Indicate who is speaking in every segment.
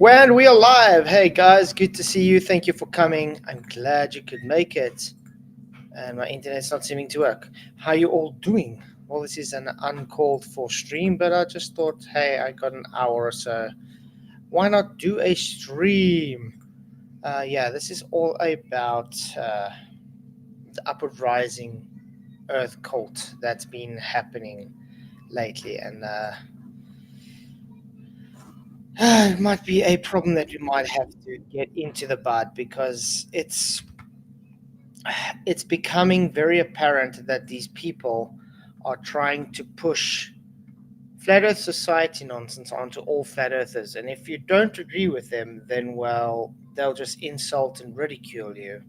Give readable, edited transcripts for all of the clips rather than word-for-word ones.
Speaker 1: When we are live, hey guys, good to see you. Thank you for coming. I'm glad you could make it. And my internet's not seeming to work. How you all doing? Well, this is an uncalled for stream, but I just thought, hey, I got an hour or so. Why not do a stream? Yeah, this is all about the upward rising Earth cult that's been happening lately, and it might be a problem that we might have to get into the bud because it's becoming very apparent that these people are trying to push flat earth society nonsense onto all flat earthers, and if you don't agree with them, then well, they'll just insult and ridicule you.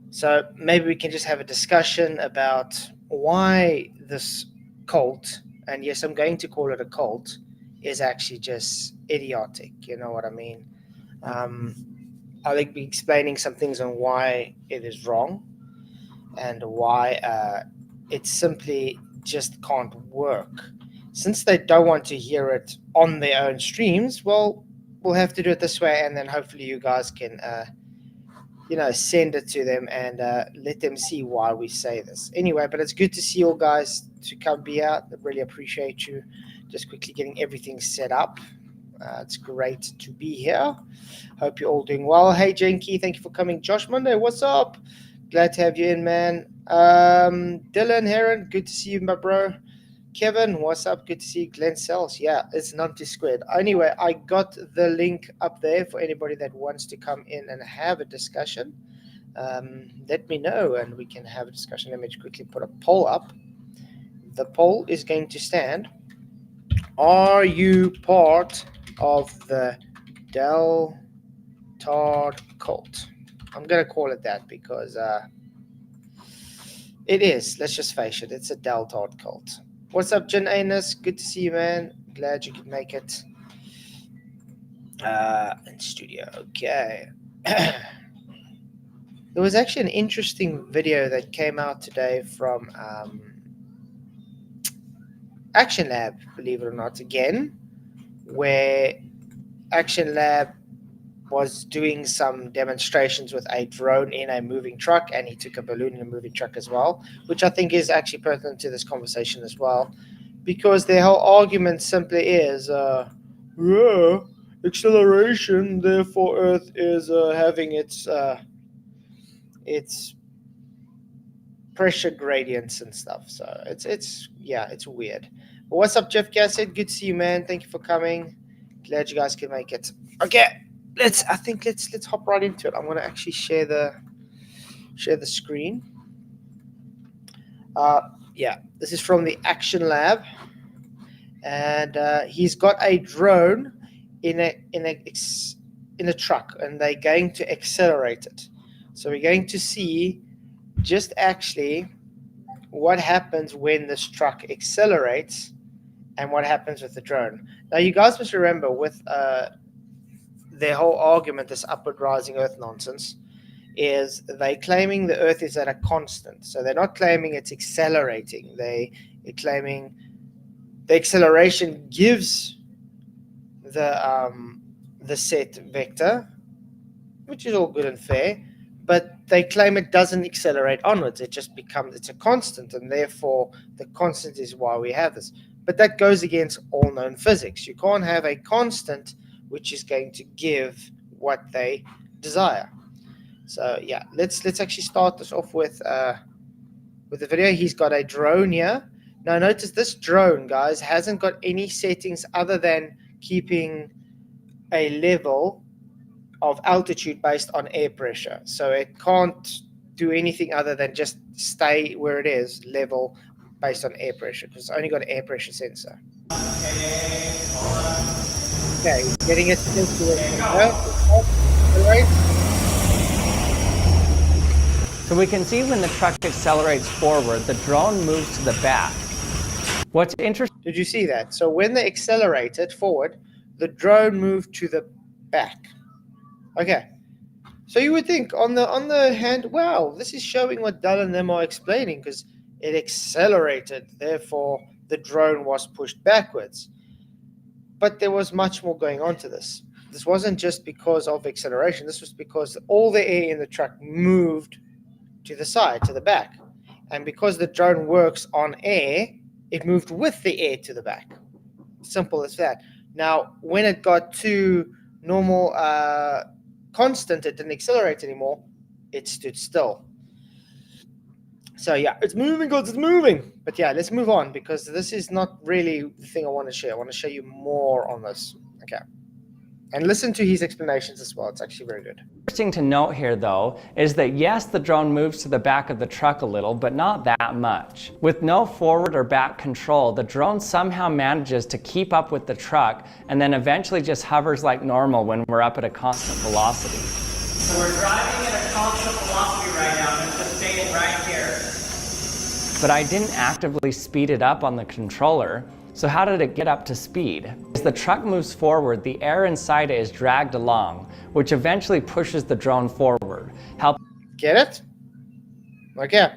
Speaker 1: So maybe we can just have a discussion about why this cult, and yes, I'm going to call it a cult, is actually just idiotic. You know what I mean? Um, I'll be explaining some things on why it is wrong and why it simply just can't work. Since they don't want to hear it on their own streams, well, we'll have to do it this way, and then hopefully you guys can send it to them and let them see why we say this. Anyway, but it's good to see you all guys to come be out. I really appreciate you. Just quickly getting everything set up. It's great to be here. Hope you're all doing well. Hey, Jenky, thank you for coming. Josh Monday, what's up? Glad to have you in, man. Dylan Heron, good to see you, my bro. Kevin, what's up? Good to see you. Glenn Sells, yeah, it's Numpty Squared. Anyway, I got the link up there for anybody that wants to come in and have a discussion. Let me know and we can have a discussion. Let me quickly put a poll up. The poll is going to stand: are you part of the Deltard cult? I'm going to call it that because it is. Let's just face it. It's a Deltard cult. What's up, Jen Anus? Good to see you, man. Glad you could make it in studio. Okay. There was actually an interesting video that came out today from Action Lab, believe it or not, again, where Action Lab was doing some demonstrations with a drone in a moving truck, and he took a balloon in a moving truck as well, which I think is actually pertinent to this conversation as well, because their whole argument simply is, acceleration, therefore Earth is having its pressure gradients and stuff. So it's weird. But what's up, Jeff Gassett? Good to see you, man. Thank you for coming. Glad you guys can make it. Okay. Let's hop right into it. I'm going to actually share the screen. This is from the Action Lab, and he's got a drone in a truck, and they're going to accelerate it. So we're going to see just actually what happens when this truck accelerates and what happens with the drone. Now, you guys must remember with their whole argument, this upward rising Earth nonsense, is they claiming the Earth is at a constant. So they're not claiming it's accelerating. They're claiming the acceleration gives the set vector, which is all good and fair, but they claim it doesn't accelerate onwards. It just it's a constant, and therefore the constant is why we have this. But that goes against all known physics. You can't have a constant which is going to give what they desire. So yeah, let's actually start this off with the video. He's got a drone here. Now notice this drone, guys, hasn't got any settings other than keeping a level of altitude based on air pressure. So it can't do anything other than just stay where it is, level based on air pressure, because it's only got an air pressure sensor. Okay, getting it into it.
Speaker 2: So we can see when the truck accelerates forward, the drone moves to the back. What's interesting...
Speaker 1: Did you see that? So when they accelerated forward, the drone moved to the back. Okay. So you would think on the hand, wow, this is showing what Dell and them are explaining, because it accelerated, therefore the drone was pushed backwards. But there was much more going on to this. this wasn't just because of acceleration. This was because all the air in the truck moved to the side, to the back. And because the drone works on air, it moved with the air to the back. Simple as that. Now, when it got to normal constant, it didn't accelerate anymore. It stood still. So yeah, it's moving, guys, it's moving. But yeah, let's move on because this is not really the thing I want to share. I want to show you more on this. Okay. And listen to his explanations as well. It's actually very good.
Speaker 2: Interesting to note here, though, is that yes, the drone moves to the back of the truck a little, but not that much. With no forward or back control, the drone somehow manages to keep up with the truck and then eventually just hovers like normal when we're up at a constant velocity. So we're driving at a constant velocity right now, and it's just staying right here. But I didn't actively speed it up on the controller. So how did it get up to speed? As the truck moves forward, the air inside it is dragged along, which eventually pushes the drone forward, helping
Speaker 1: Get it? Okay.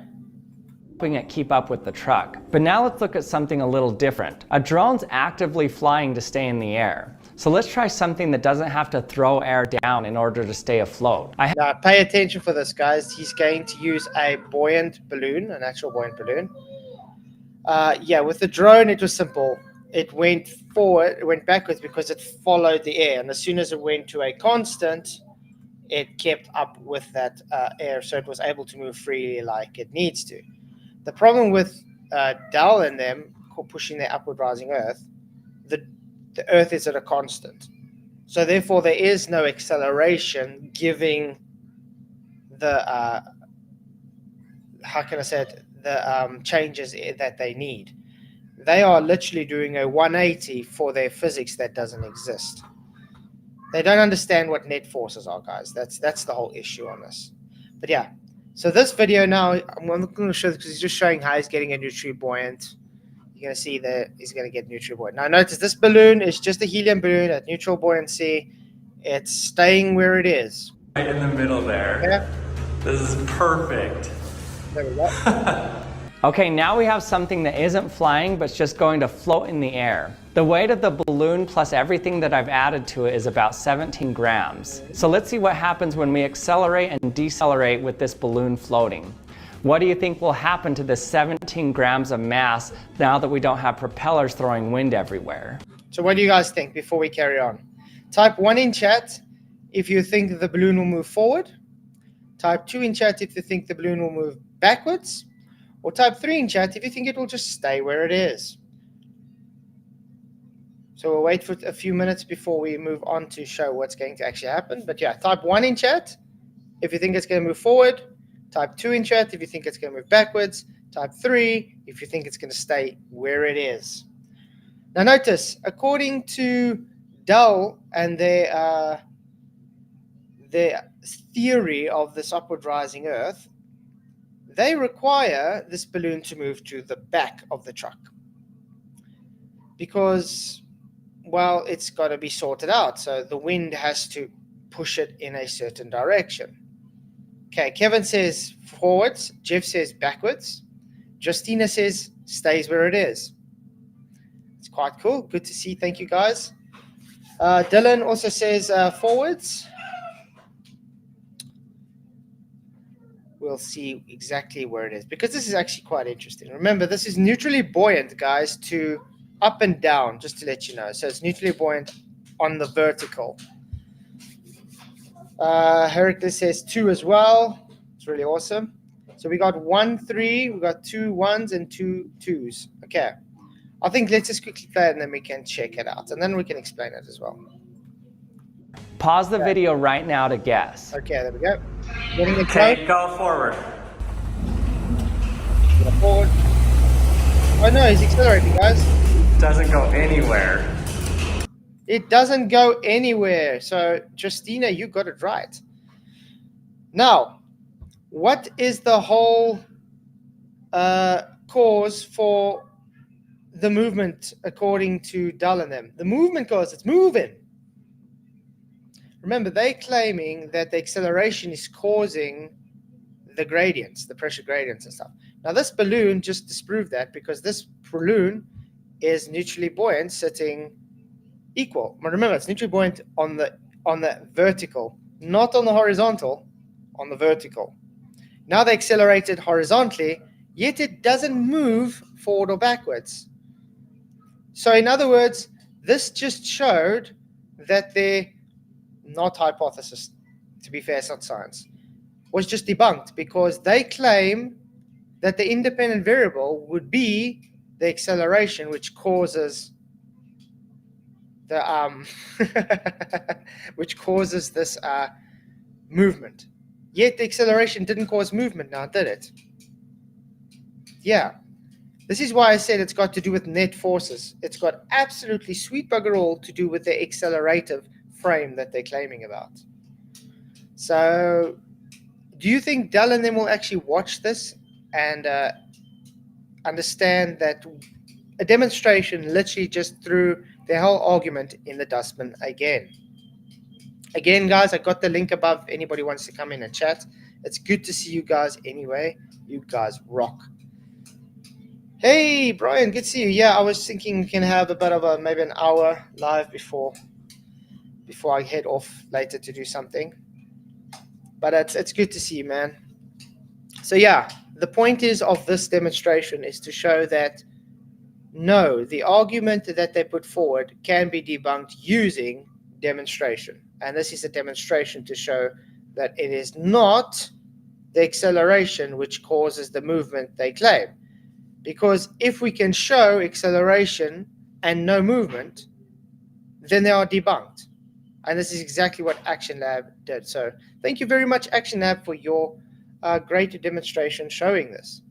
Speaker 2: it keep up with the truck. But now let's look at something a little different. A drone's actively flying to stay in the air. So let's try something that doesn't have to throw air down in order to stay afloat.
Speaker 1: Now pay attention for this, guys. He's going to use a buoyant balloon, an actual buoyant balloon. Yeah, with the drone, it was simple. It went forward, it went backwards because it followed the air. And as soon as it went to a constant, it kept up with that air. So it was able to move freely like it needs to. The problem with Dell and them pushing their upward rising Earth, the Earth is at a constant. So therefore, there is no acceleration giving the, how can I say it, the changes that they need. They are literally doing a 180 for their physics that doesn't exist. They don't understand what net forces are, guys. That's the whole issue on this. But yeah, so this video now, I'm not going to show this because he's just showing how he's getting a nutrient-buoyant. You're going to see that he's going to get nutrient-buoyant. Now notice this balloon is just a helium balloon at neutral buoyancy. It's staying where it is.
Speaker 2: Right in the middle there.
Speaker 1: Yeah.
Speaker 2: This is perfect.
Speaker 1: There we go.
Speaker 2: Okay, now we have something that isn't flying, but it's just going to float in the air. The weight of the balloon plus everything that I've added to it is about 17 grams. So let's see what happens when we accelerate and decelerate with this balloon floating. What do you think will happen to this 17 grams of mass now that we don't have propellers throwing wind everywhere?
Speaker 1: So what do you guys think before we carry on? Type 1 in chat if you think the balloon will move forward. Type 2 in chat if you think the balloon will move backwards. Or type 3 in chat if you think it will just stay where it is. So we'll wait for a few minutes before we move on to show what's going to actually happen. But yeah, type 1 in chat if you think it's going to move forward. Type 2 in chat if you think it's going to move backwards. Type 3 if you think it's going to stay where it is. Now notice, according to Dell and their theory of this upward rising Earth, they require this balloon to move to the back of the truck because, well, it's got to be sorted out. So the wind has to push it in a certain direction. Okay, Kevin says forwards. Jeff says backwards. Justina says stays where it is. It's quite cool. Good to see. Thank you, guys. Dylan also says forwards. We'll see exactly where it is because this is actually quite interesting. Remember, this is neutrally buoyant, guys, to up and down, just to let you know. So it's neutrally buoyant on the vertical. Heracles says 2 as well. It's really awesome. So we got 1, 3, we got 2 1s and 2 2s. Okay. I think let's just quickly play it and then we can check it out. And then we can explain it as well.
Speaker 2: Pause the video right now to guess.
Speaker 1: Okay, there we go. Getting the
Speaker 2: Okay, go forward.
Speaker 1: Go forward. Oh no, he's accelerating, guys.
Speaker 2: Doesn't go anywhere.
Speaker 1: It doesn't go anywhere. So, Justina, you got it right. Now, what is the whole cause for the movement according to Dell and them? The movement cause it's moving. Remember, they're claiming that the acceleration is causing the gradients, the pressure gradients and stuff. Now, this balloon just disproved that because this balloon is neutrally buoyant, sitting equal. But remember, it's neutrally buoyant on the on the vertical, not on the horizontal, on the vertical. Now they accelerated horizontally, yet it doesn't move forward or backwards. So in other words, this just showed that their not hypothesis, to be fair, it's not science, was just debunked, because they claim that the independent variable would be the acceleration, which causes the which causes this movement. Yet the acceleration didn't cause movement now, did it? Yeah. This is why I said it's got to do with net forces. It's got absolutely sweet bugger all to do with the accelerative frame that they're claiming about. So do you think Dell and them will actually watch this and understand that a demonstration literally just threw their whole argument in the dustbin again? Again, guys, I got the link above if anybody wants to come in and chat. It's good to see you guys anyway. You guys rock. Hey, Brian, good to see you. Yeah, I was thinking we can have a bit of maybe an hour live before I head off later to do something. But it's good to see you, man. So yeah, the point is of this demonstration is to show that no, the argument that they put forward can be debunked using demonstration. And this is a demonstration to show that it is not the acceleration which causes the movement they claim. Because if we can show acceleration and no movement, then they are debunked. And this is exactly what Action Lab did. So thank you very much, Action Lab, for your great demonstration showing this.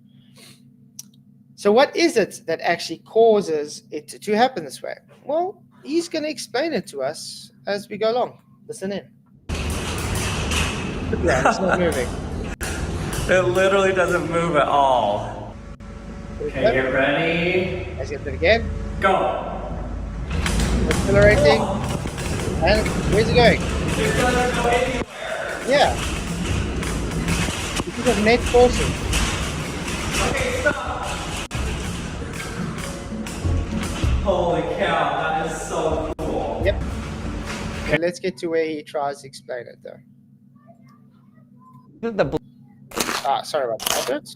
Speaker 1: So what is it that actually causes it to happen this way? Well, he's going to explain it to us as we go along. Listen in. Yeah, it's not moving.
Speaker 2: It literally doesn't move at all. Okay, get ready.
Speaker 1: Let's get it again.
Speaker 2: Go.
Speaker 1: Accelerating. And where's it going?
Speaker 2: It doesn't go anywhere.
Speaker 1: Yeah. Because of net forces.
Speaker 2: Okay, stop. Holy cow, that is so cool.
Speaker 1: Yep. Okay, let's get to where he tries to explain it though. Sorry about that.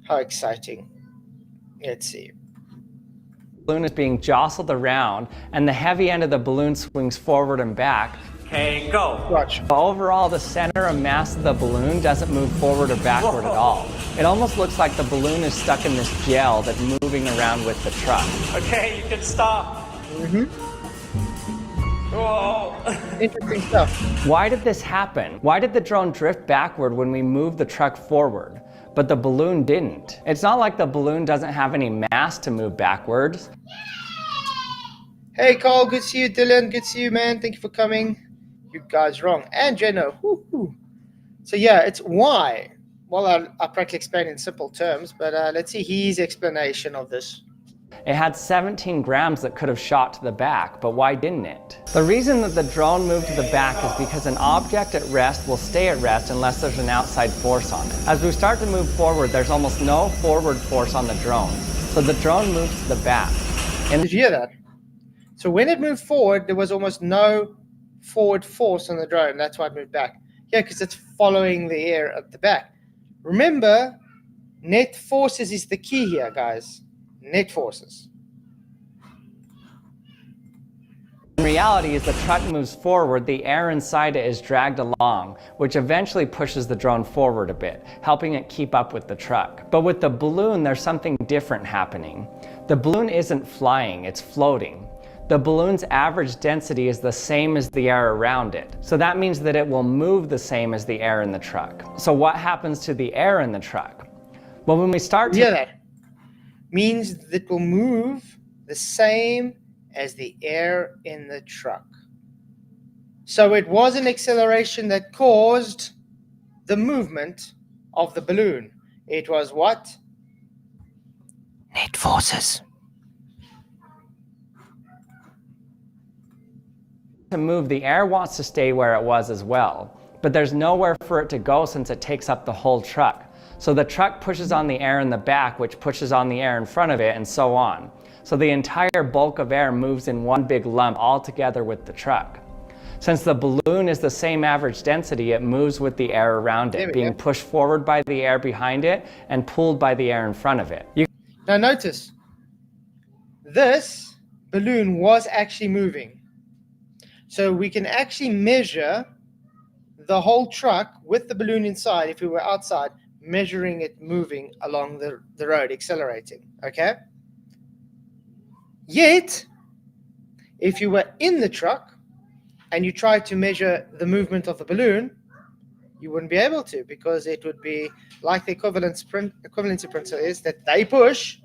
Speaker 1: How exciting. Let's see.
Speaker 2: The balloon is being jostled around, and the heavy end of the balloon swings forward and back. Okay, go.
Speaker 1: Watch.
Speaker 2: Overall, the center of mass of the balloon doesn't move forward or backward at all. It almost looks like the balloon is stuck in this gel that's moving around with the truck. Okay, you can stop.
Speaker 1: Mm-hmm.
Speaker 2: Whoa.
Speaker 1: Interesting stuff.
Speaker 2: Why did this happen? Why did the drone drift backward when we moved the truck forward, but the balloon didn't? It's not like the balloon doesn't have any mass to move backwards.
Speaker 1: Hey, Carl, good to see you. Dylan, good to see you, man. Thank you for coming. You guys wrong. And Jenno. Woo-hoo. So yeah, it's why. Well, I'll practically explain in simple terms, but let's see his explanation of this.
Speaker 2: It had 17 grams that could have shot to the back, but why didn't it? The reason that the drone moved to the back is because an object at rest will stay at rest unless there's an outside force on it. As we start to move forward, there's almost no forward force on the drone, so the drone moves to the back.
Speaker 1: And did you hear that? So when it moved forward, there was almost no forward force on the drone. That's why it moved back. Yeah, because it's following the air at the back. Remember, net forces is the key here, guys. Net forces.
Speaker 2: In reality, as the truck moves forward, the air inside it is dragged along, which eventually pushes the drone forward a bit, helping it keep up with the truck. But with the balloon, there's something different happening. The balloon isn't flying, it's floating. The balloon's average density is the same as the air around it. So that means that it will move the same as the air in the truck. So what happens to the air in the truck? Well, when we start to...
Speaker 1: Yeah, that means that it will move the same as the air in the truck. So it was an acceleration that caused the movement of the balloon. It was what? Net forces.
Speaker 2: To move, the air wants to stay where it was as well, but there's nowhere for it to go since it takes up the whole truck. So the truck pushes on the air in the back, which pushes on the air in front of it, and so on. So the entire bulk of air moves in one big lump all together with the truck. Since the balloon is the same average density, it moves with the air around
Speaker 1: There
Speaker 2: it,
Speaker 1: we
Speaker 2: being
Speaker 1: go.
Speaker 2: pushed forward by the air behind it and pulled by the air in front of it.
Speaker 1: Now notice, this balloon was actually moving. So we can actually measure the whole truck with the balloon inside, if we were outside, measuring it moving along the road, accelerating, okay? Yet, if you were in the truck and you tried to measure the movement of the balloon, you wouldn't be able to, because it would be like the equivalency principle is that they push,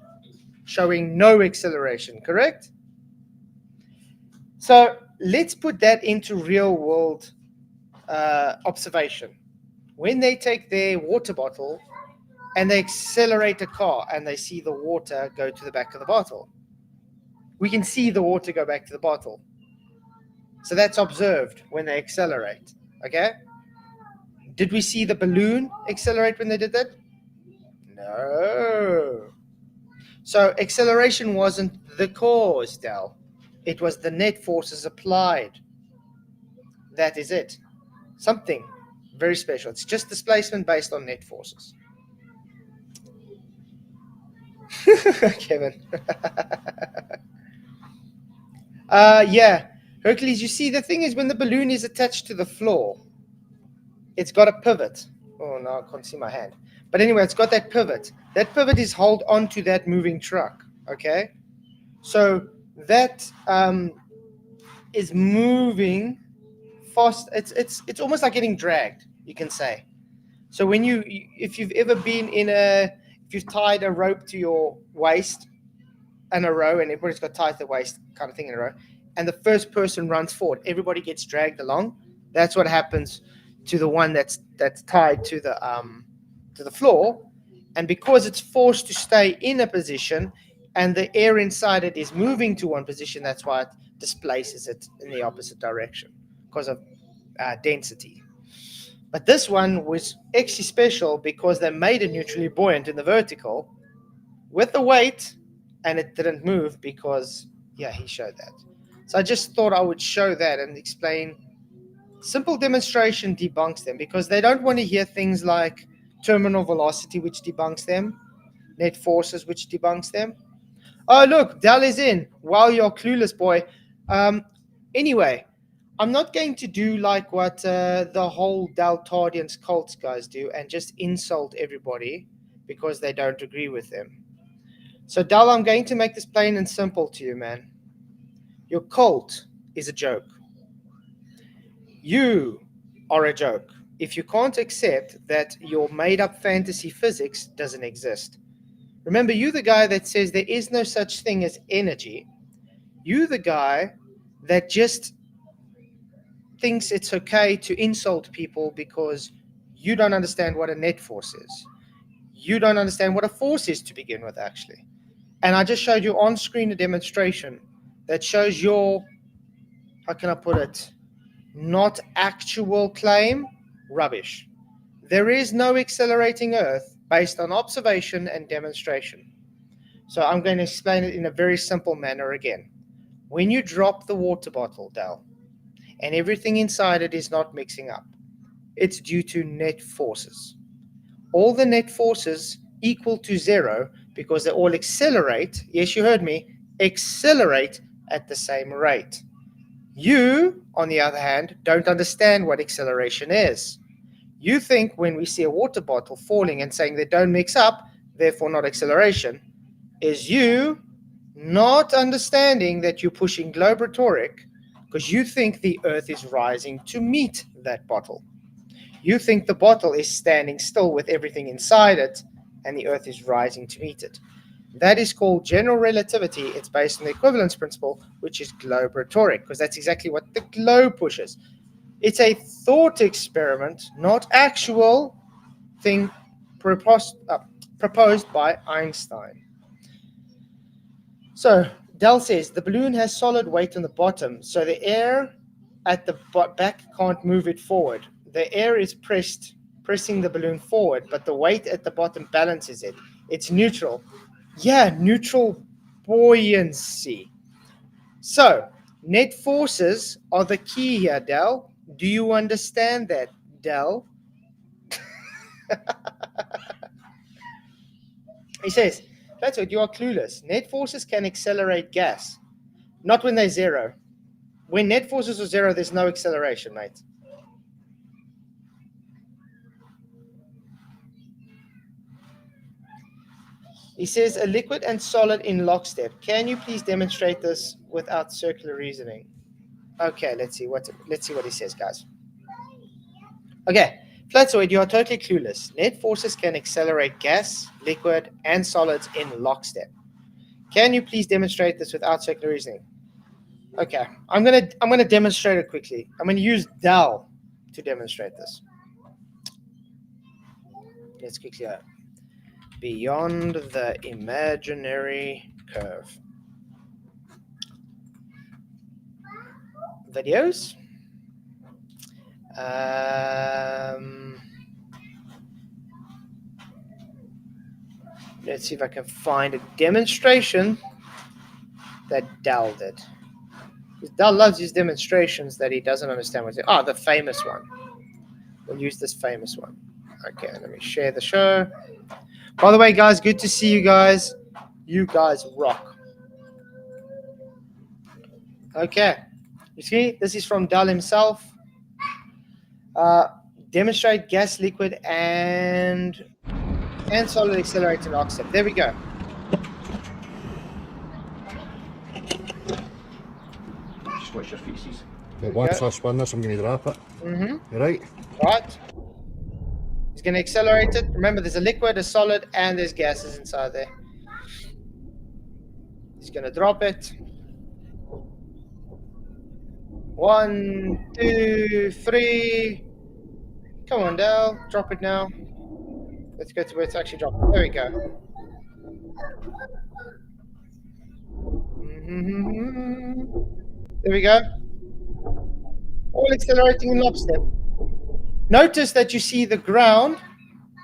Speaker 1: showing no acceleration, correct? So let's put that into real world observation. When they take their water bottle and they accelerate a car and they see the water go to the back of the bottle, we can see the water go back to the bottle. So that's observed when they accelerate, okay? Did we see the balloon accelerate when they did that? No. So acceleration wasn't the cause, Del. It was the net forces applied. That is it. Something very special. It's just displacement based on net forces. Kevin. Yeah. Hercules, you see, the thing is, when the balloon is attached to the floor, it's got a pivot. Oh, no, I can't see my hand. But anyway, it's got that pivot. That pivot is held onto that moving truck, okay? So that is moving fast. It's almost like getting dragged, you can say. So when if you've ever been if you've tied a rope to your waist in a row, and everybody's got tied to the waist kind of thing in a row, and the first person runs forward, everybody gets dragged along. That's what happens to the one that's tied to the floor, and because it's forced to stay in a position, and the air inside it is moving to one position, that's why it displaces it in the opposite direction because of density. But this one was actually special because they made it neutrally buoyant in the vertical with the weight, and it didn't move because, yeah, he showed that. So I just thought I would show that and explain. Simple demonstration debunks them because they don't want to hear things like terminal velocity, which debunks them, net forces, which debunks them. Oh, look, Dal is in. Wow, you're clueless, boy. Anyway, I'm not going to do like what the whole Daltardians cults guys do and just insult everybody because they don't agree with them. So, Dal, I'm going to make this plain and simple to you, man. Your cult is a joke. You are a joke if you can't accept that your made-up fantasy physics doesn't exist. Remember, you the guy that says there is no such thing as energy. You the guy that just thinks it's okay to insult people because you don't understand what a net force is. You don't understand what a force is to begin with, actually. And I just showed you on screen a demonstration that shows your, how can I put it, not actual claim, rubbish. There is no accelerating Earth based on observation and demonstration. So I'm going to explain it in a very simple manner again. When you drop the water bottle, Dal, and everything inside it is not mixing up, it's due to net forces. All the net forces equal to zero because they all accelerate. Yes, you heard me, accelerate at the same rate. You, on the other hand, don't understand what acceleration is. You think when we see a water bottle falling and saying they don't mix up, therefore not acceleration, is you not understanding that you're pushing globatoric because you think the Earth is rising to meet that bottle. You think the bottle is standing still with everything inside it and the Earth is rising to meet it. That is called general relativity. It's based on the equivalence principle, which is globatoric, because that's exactly what the globe pushes. It's a thought experiment, not actual thing proposed by Einstein. So Dell says the balloon has solid weight on the bottom, so the air at the back can't move it forward. The air is pressing the balloon forward, but the weight at the bottom balances it. It's neutral. Yeah, neutral buoyancy. So Net forces are the key here, Del. Do you understand that, Del? He says, that's what you are clueless. Net forces can accelerate gas, not when they're zero. When net forces are zero, there's no acceleration, mate. He says a liquid and solid in lockstep. Can you please demonstrate this without circular reasoning? Okay, let's see what he says, guys. Okay, Flatzoid, you are totally clueless. Net forces can accelerate gas, liquid, and solids in lockstep. Can you please demonstrate this without circular reasoning? Okay, I'm gonna demonstrate it quickly. I'm gonna use Del to demonstrate this. Let's quickly beyond the imaginary curve. Videos. Let's see if I can find a demonstration that Del did. Del loves his demonstrations that he doesn't understand what's it. Oh, the famous one. We'll use this famous one. Okay, let me share the show. By the way, guys, good to see you guys. You guys rock. Okay, you see, this is from Del himself. Demonstrate gas, liquid, and solid accelerated oxide. There we go.
Speaker 3: Just watch your faces.
Speaker 1: There we
Speaker 3: Once
Speaker 1: go.
Speaker 3: I spin this, I'm going to drop it.
Speaker 1: Mm-hmm.
Speaker 3: You right?
Speaker 1: Right. He's going to accelerate it. Remember, there's a liquid, a solid, and there's gases inside there. He's going to drop it. 1, 2, 3. Come on, Del. Drop it now. Let's go to where it's actually dropped. There we go. There we go. All accelerating in lockstep. Notice that you see the ground.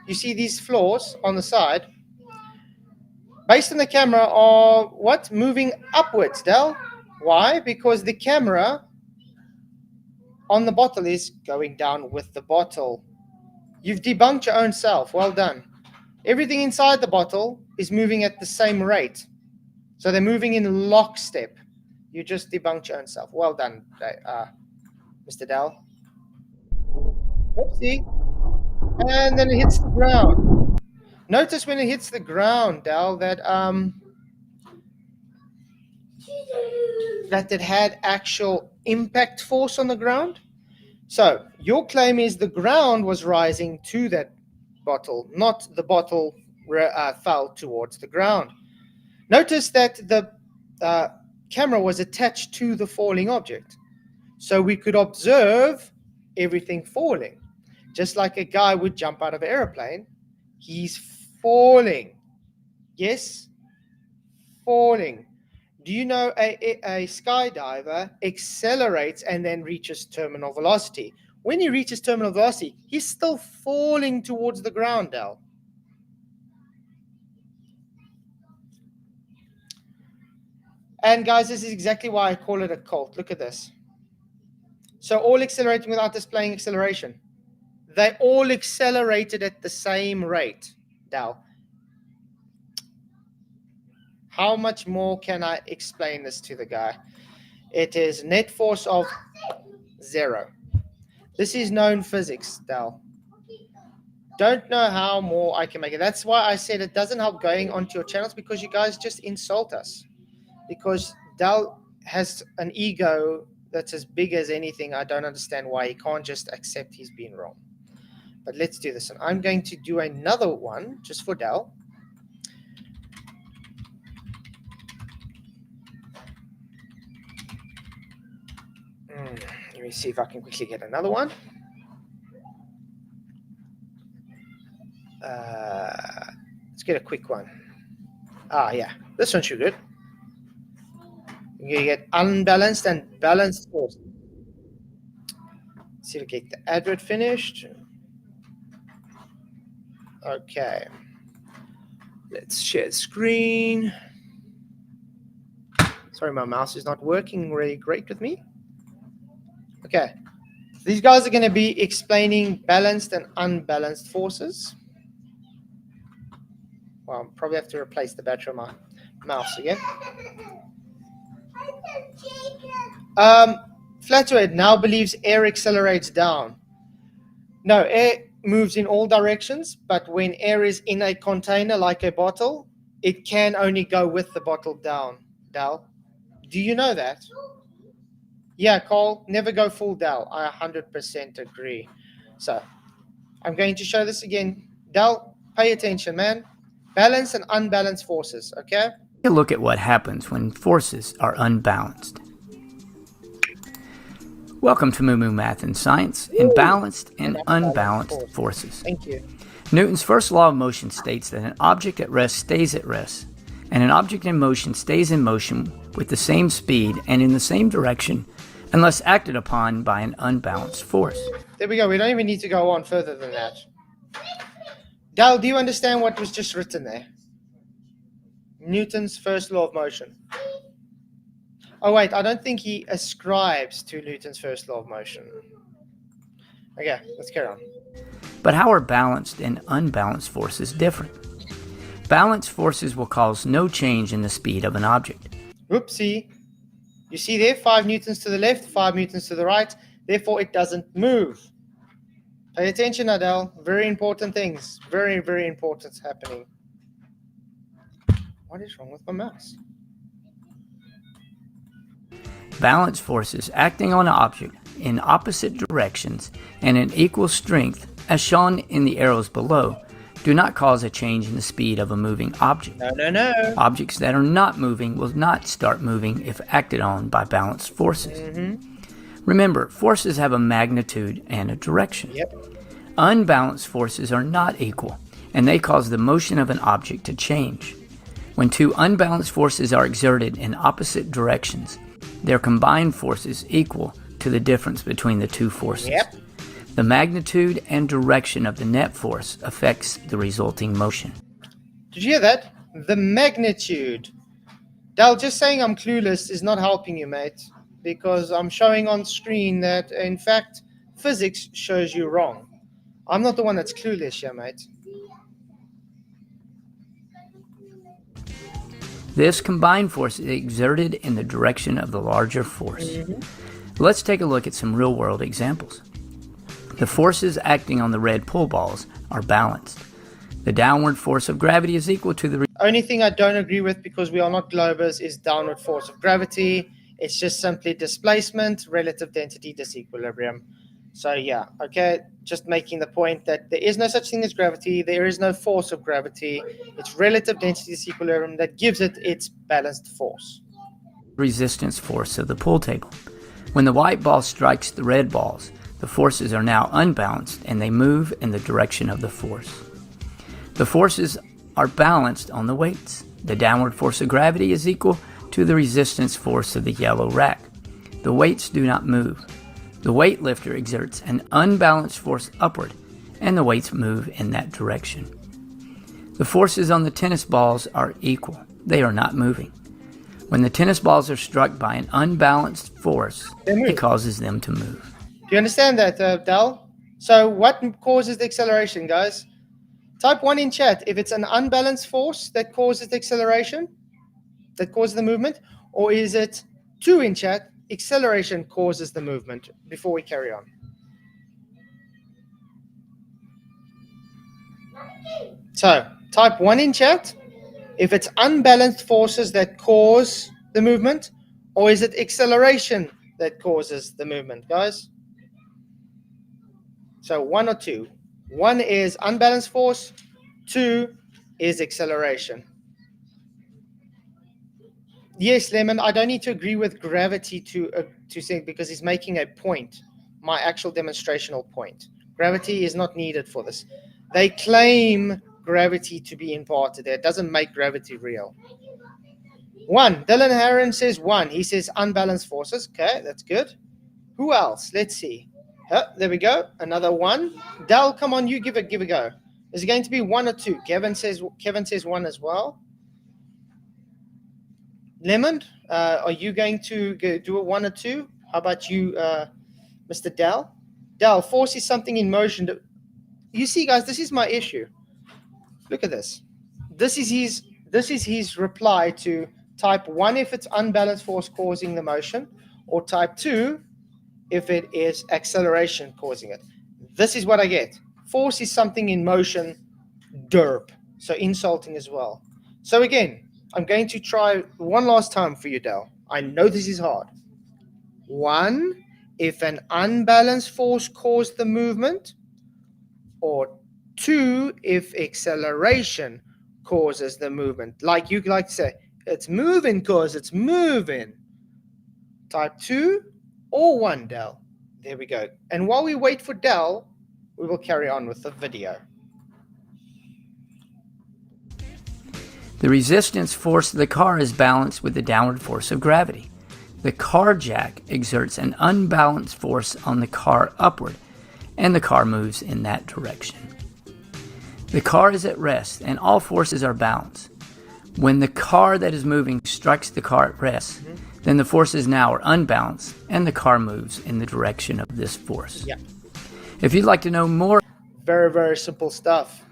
Speaker 1: You see these floors on the side. Based on the camera are what? Moving upwards, Del. Why? Because the camera on the bottle is going down with the bottle. You've debunked your own self. Well done. Everything inside the bottle is moving at the same rate. So they're moving in lockstep. You just debunked your own self. Well done, Mr. Del. Oopsie. And then it hits the ground. Notice when it hits the ground, Del, that it had actual impact force on the ground. So your claim is the ground was rising to that bottle, not the bottle fell towards the ground. Notice that the camera was attached to the falling object. So we could observe everything falling. Just like a guy would jump out of an airplane, he's falling. Yes, falling. Do you know a skydiver accelerates and then reaches terminal velocity? When he reaches terminal velocity, he's still falling towards the ground, Del. And guys, this is exactly why I call it a cult. Look at this. So all accelerating without displaying acceleration. They all accelerated at the same rate, Del. How much more can I explain this to the guy? It is net force of 0. This is known physics, Del. Don't know how more I can make it. That's why I said it doesn't help going onto your channels, because you guys just insult us. Because Del has an ego that's as big as anything. I don't understand why he can't just accept he's been wrong. But let's do this. And I'm going to do another one just for Del. Let me see if I can quickly get another one. Let's get a quick one. Yeah, this one should be good. You get unbalanced and balanced force. Let's see if we get the advert finished. Okay. Let's share the screen. Let's Sorry, my mouse is not working really great with me. Okay. These guys are going to be explaining balanced and unbalanced forces. Well, I'll probably have to replace the battery of my mouse again. Flathead now believes air accelerates down. No, air moves in all directions, but when air is in a container like a bottle, it can only go with the bottle down. Dal, do you know that? Yeah, Cole, never go full Dal. I 100% agree. So, I'm going to show this again. Dal, pay attention, man. Balanced and unbalanced forces, okay?
Speaker 4: Take a look at what happens when forces are unbalanced. Welcome to Moo Moo Math and Science in balanced and unbalanced forces.
Speaker 1: Thank you.
Speaker 4: Newton's first law of motion states that an object at rest stays at rest, and an object in motion stays in motion with the same speed and in the same direction unless acted upon by an unbalanced force.
Speaker 1: There we go. We don't even need to go on further than that. Dal, do you understand what was just written there? Newton's first law of motion. Oh, wait, I don't think he ascribes to Newton's first law of motion. Okay, let's carry on.
Speaker 4: But how are balanced and unbalanced forces different? Balanced forces will cause no change in the speed of an object.
Speaker 1: Whoopsie. You see there, 5 newtons to the left, 5 newtons to the right. Therefore, it doesn't move. Pay attention, Adele. Very important things. Very, very important happening. What is wrong with my mouse?
Speaker 4: Balanced forces acting on an object in opposite directions and in equal strength, as shown in the arrows below, do not cause a change in the speed of a moving object.
Speaker 1: No.
Speaker 4: Objects that are not moving will not start moving if acted on by balanced forces. Remember, forces have a magnitude and a direction.
Speaker 1: Yep.
Speaker 4: Unbalanced forces are not equal, and they cause the motion of an object to change. When two unbalanced forces are exerted in opposite directions, their combined force is equal to the difference between the two forces.
Speaker 1: Yep.
Speaker 4: The magnitude and direction of the net force affects the resulting motion.
Speaker 1: Did you hear that? The magnitude. Dal, just saying I'm clueless is not helping you, mate, because I'm showing on screen that, in fact, physics shows you wrong. I'm not the one that's clueless here, mate.
Speaker 4: This combined force is exerted in the direction of the larger force. Let's take a look at some real-world examples. The forces acting on the red pull balls are balanced. The downward force of gravity is equal to the...
Speaker 1: Only thing I don't agree with, because we are not globers, is downward force of gravity. It's just simply displacement, relative density, disequilibrium. So yeah, okay, just making the point that there is no such thing as gravity. There is no force of gravity. It's relative density disequilibrium that gives it its balanced force.
Speaker 4: resistance force of the pull table. When the white ball strikes the red balls, the forces are now unbalanced and they move in the direction of the force. The forces are balanced on the weights. The downward force of gravity is equal to the resistance force of the yellow rack. The weights do not move. The weightlifter exerts an unbalanced force upward, and the weights move in that direction. The forces on the tennis balls are equal. They are not moving. When the tennis balls are struck by an unbalanced force, it causes them to move.
Speaker 1: Do you understand that, Dal? So what causes the acceleration, guys? Type 1 in chat if it's an unbalanced force that causes the acceleration, that causes the movement, or is it 2 in chat, acceleration causes the movement, before we carry on. So type 1 in chat if it's unbalanced forces that cause the movement, or is it acceleration that causes the movement, guys? So 1 or 2. 1 is unbalanced force, 2 is acceleration. Yes, Lemon, I don't need to agree with gravity to say, because he's making a point, my actual demonstrational point. Gravity is not needed for this. They claim gravity to be imparted there. It doesn't make gravity real. 1. Dylan Heron says 1. He says unbalanced forces. Okay, that's good. Who else? Let's see. There we go. Another 1. Dal, come on, you give a go. Is it going to be 1 or 2? Kevin says 1 as well. Lemon, are you going to do a 1 or 2? How about you, Mr. Dell? Dell, force is something in motion. You see, guys, this is my issue. Look at this. This is his reply to type 1 if it's unbalanced force causing the motion, or type 2 if it is acceleration causing it. This is what I get. Force is something in motion, derp. So insulting as well. So again, I'm going to try one last time for you, Dell. I know this is hard. 1 if an unbalanced force caused the movement, or 2 if acceleration causes the movement. Like you like to say, it's moving because it's moving. Type 2 or 1, Dell. There we go. And while we wait for Dell, we will carry on with the video.
Speaker 4: The resistance force of the car is balanced with the downward force of gravity. The car jack exerts an unbalanced force on the car upward, and the car moves in that direction. The car is at rest, and all forces are balanced. When the car that is moving strikes the car at rest, then the forces now are unbalanced, and the car moves in the direction of this force.
Speaker 1: Yeah.
Speaker 4: If you'd like to know more,
Speaker 1: very, very simple stuff.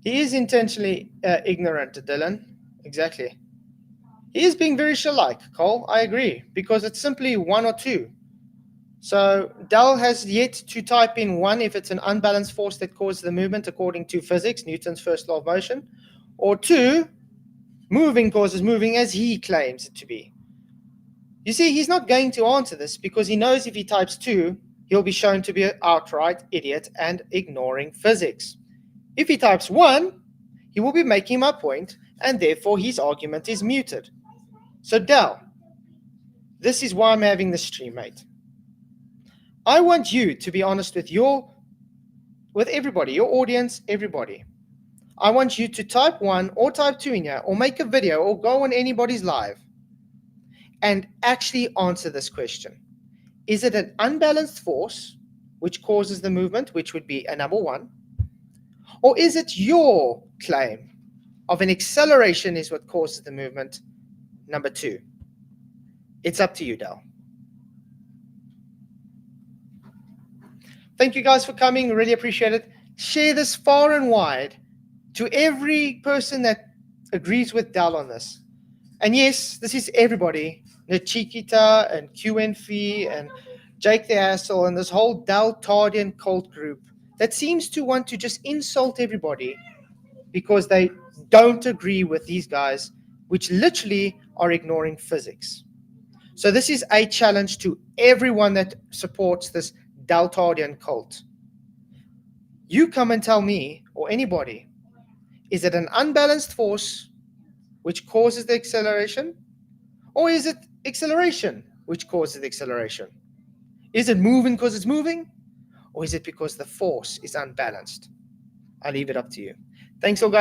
Speaker 1: He is intentionally ignorant, Dylan. Exactly. He is being very Shell-like, Cole. I agree, because it's simply 1 or 2. So Dell has yet to type in 1 if it's an unbalanced force that causes the movement according to physics, Newton's first law of motion, or 2, moving causes moving as he claims it to be. You see, he's not going to answer this because he knows if he types 2, he'll be shown to be an outright idiot and ignoring physics. If he types 1, he will be making my point, and therefore his argument is muted. So Dell, this is why I'm having this stream, mate. I want you to be honest with everybody, your audience, everybody. I want you to type 1 or type 2 in here, or make a video, or go on anybody's live, and actually answer this question. Is it an unbalanced force which causes the movement, which would be a number 1? Or is it your claim of an acceleration is what causes the movement, number 2? It's up to you, Dell. Thank you guys for coming. Really appreciate it. Share this far and wide to every person that agrees with Dell on this. And yes, this is everybody. Chiquita and QNFi and Jake the Asshole and this whole Daltardian cult group that seems to want to just insult everybody because they don't agree with these guys, which literally are ignoring physics. So this is a challenge to everyone that supports this Daltardian cult. You come and tell me, or anybody, is it an unbalanced force which causes the acceleration? Or is it acceleration which causes the acceleration? Is it moving because it's moving? Or is it because the force is unbalanced? I leave it up to you. Thanks all, guys.